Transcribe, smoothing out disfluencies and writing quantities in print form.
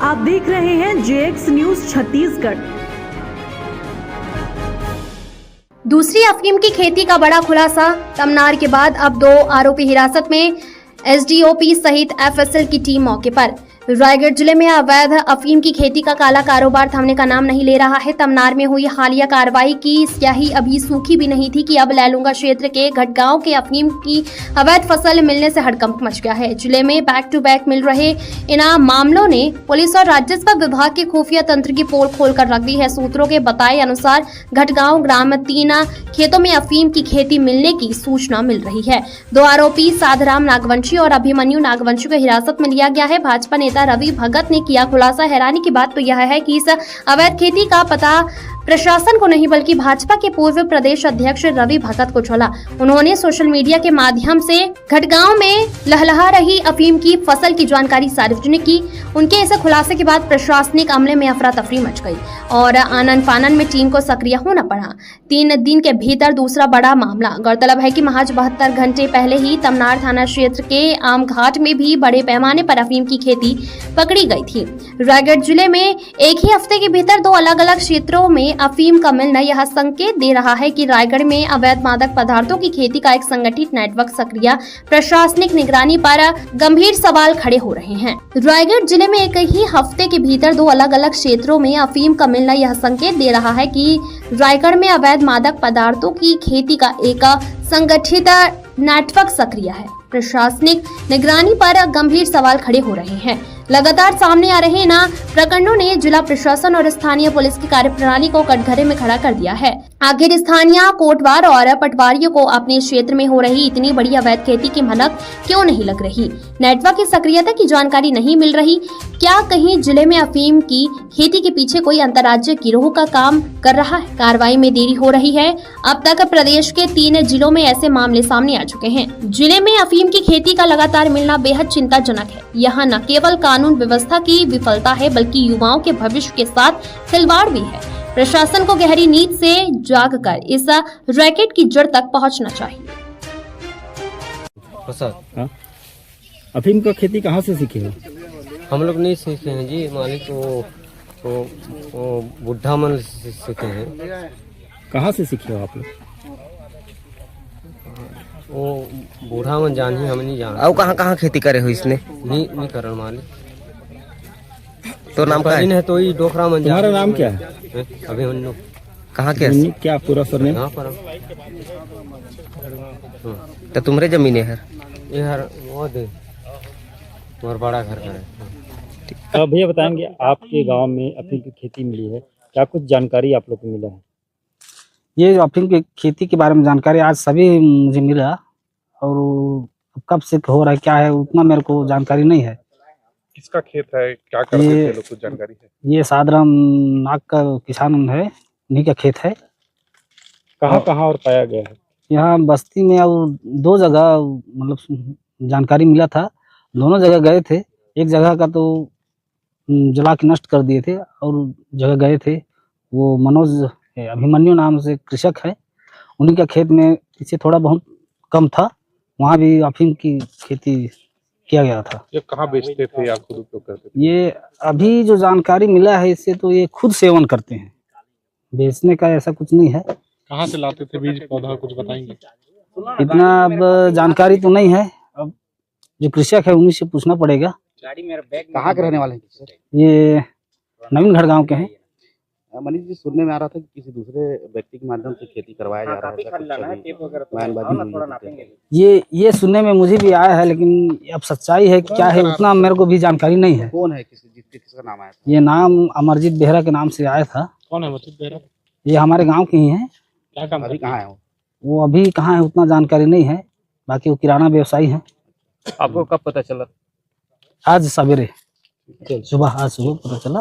आप देख रहे हैं JX न्यूज छत्तीसगढ़। दूसरी अफीम की खेती का बड़ा खुलासा। तमनार के बाद अब 2 आरोपी हिरासत में। SDOP सहित FSL की टीम मौके पर। रायगढ़ जिले में अवैध अफीम की खेती का काला कारोबार थमने का नाम नहीं ले रहा है। तमनार में हुई हालिया कार्रवाई की स्याही अभी सूखी भी नहीं थी कि अब लैलूंगा क्षेत्र के घटगांव के अफीम की अवैध फसल मिलने से हड़कंप मच गया है। जिले में बैक टू बैक मिल रहे इन मामलों ने पुलिस और राजस्व विभाग के खुफिया तंत्र की पोल खोलकर रख दी है। सूत्रों के बताए अनुसार घटगांव ग्राम 3 खेतों में अफीम की खेती मिलने की सूचना मिल रही है। 2 आरोपी साधराम नागवंशी और अभिमन्यु नागवंशी को हिरासत में लिया गया है। भाजपा नेता रवि भगत ने किया खुलासा। हैरानी की बात तो यह है कि इस अवैध खेती का पता प्रशासन को नहीं बल्कि भाजपा के पूर्व प्रदेश अध्यक्ष रवि भगत को चला। उन्होंने सोशल मीडिया के माध्यम से घटगांव में लहलहा रही अफीम की फसल की जानकारी सार्वजनिक की। उनके इस खुलासे के बाद प्रशासनिक अमले में अफरा तफरी मच गई और आनन फानन में टीम को सक्रिय होना पड़ा। 3 दिन के भीतर दूसरा बड़ा मामला। गौरतलब है कि महज 72 घंटे पहले ही तमनार थाना क्षेत्र के आम घाट में भी बड़े पैमाने पर अफीम की खेती पकड़ी गई थी। रायगढ़ जिले में एक ही हफ्ते के भीतर 2 अलग अलग क्षेत्रों में अफीम का मिलना यह संकेत दे रहा है कि रायगढ़ में अवैध मादक पदार्थों की खेती का एक संगठित नेटवर्क सक्रिय। प्रशासनिक निगरानी पर गंभीर सवाल खड़े हो रहे हैं। रायगढ़ जिले में एक ही हफ्ते के भीतर 2 अलग अलग क्षेत्रों में अफीम का मिलना यह संकेत दे रहा है कि रायगढ़ में अवैध मादक पदार्थों की खेती का एक संगठित नेटवर्क सक्रिय है। प्रशासनिक निगरानी पर गंभीर सवाल खड़े हो रहे हैं। लगातार सामने आ रहे इन प्रकरणों ने जिला प्रशासन और स्थानीय पुलिस की कार्यप्रणाली को कटघरे में खड़ा कर दिया है। आखिर स्थानीय कोटवार और पटवारियों को अपने क्षेत्र में हो रही इतनी बड़ी अवैध खेती की भनक क्यों नहीं लग रही? नेटवर्क की सक्रियता की जानकारी नहीं मिल रही? क्या कहीं जिले में अफीम की खेती के पीछे कोई अंतर्राज्यीय गिरोह का काम कर रहा है? कार्रवाई में देरी हो रही है। अब तक प्रदेश के 3 जिलों में ऐसे मामले सामने आ चुके हैं। जिले में अफीम की खेती का लगातार मिलना बेहद चिंताजनक है। यहाँ न केवल कानून व्यवस्था की विफलता है बल्कि युवाओं के भविष्य के साथ खिलवाड़ भी है। प्रशासन को गहरी नींद से जागकर इस रैकेट की जड़ तक पहुंचना चाहिए। हाँ? अफीम का खेती कहाँ से सीखे हो? हम लोग नहीं सीखे हैं जी, मालिक वो बुढ़ा मन सीखे हैं। कहाँ से सीखे हो आप लोग? वो बूढ़ा मन जान ही, हम नहीं जान। और कहाँ खेती करे हो इसने? नहीं करन मालिक। तो नाम क्या है? तो ही डोखरा मन। तुम्हारा नाम क्या है? अभी हम लोग कहाँ के? क्या पूरा सरनेम? यहाँ पर तो तुम्हारे जमीन है? ये हर वो दे और बड़ा घर का है। भैया बताएंगे, आपके गांव में अफीम की खेती मिली है, क्या कुछ जानकारी आप लोग को मिला है? ये अफीम की खेती के बारे में जानकारी आज सभी मुझे मिला और कब से हो रहा है क्या है उतना मेरे को जानकारी नहीं है। किसका खेत है, क्या करते थे लोग, कुछ जानकारी है? ये साधराम नाग का किसान है, उन्हीं का खेत है। कहाँ और पाया गया है? यहाँ बस्ती में और 2 जगह मतलब जानकारी मिला था। दोनों जगह गए थे। एक जगह का तो जला के नष्ट कर दिए थे और जगह गए थे वो मनोज अभिमन्यु नाम से कृषक है, उन्हीं का खेत में इससे थोड़ा बहुत कम था, वहाँ भी अफीम की खेती किया गया था। ये कहाँ बेचते थे या खुद उपयोग करते थे? ये अभी जो जानकारी मिला है इससे तो ये खुद सेवन करते हैं, बेचने का ऐसा कुछ नहीं है। कहाँ से लाते थे बीज पौधा, कुछ बताएंगे? इतना अब जानकारी तो नहीं है, अब जो कृषक है उन्हीं से पूछना पड़ेगा। कहाँ के रहने वाले हैं? ये नवीनगढ़ गांव के हैं। मनीष जी, सुनने में आ रहा था कि किसी दूसरे व्यक्ति के माध्यम से खेती करवाया जा रहा है। ये सुनने में मुझे भी आया है, लेकिन अब सच्चाई है क्या है उतना मेरे को भी जानकारी नहीं है। कौन है, किसका नाम आया था? ये नाम अमरजीत बेहरा के नाम से आया था। कौन है अमरजीत बेहरा? ये हमारे गांव के ही हैं। क्या काम? अभी कहाँ है वो अभी कहाँ है उतना जानकारी नहीं है, बाकी वो किराना व्यवसायी है। आपको कब पता चला? आज सवेरे सुबह पता चला।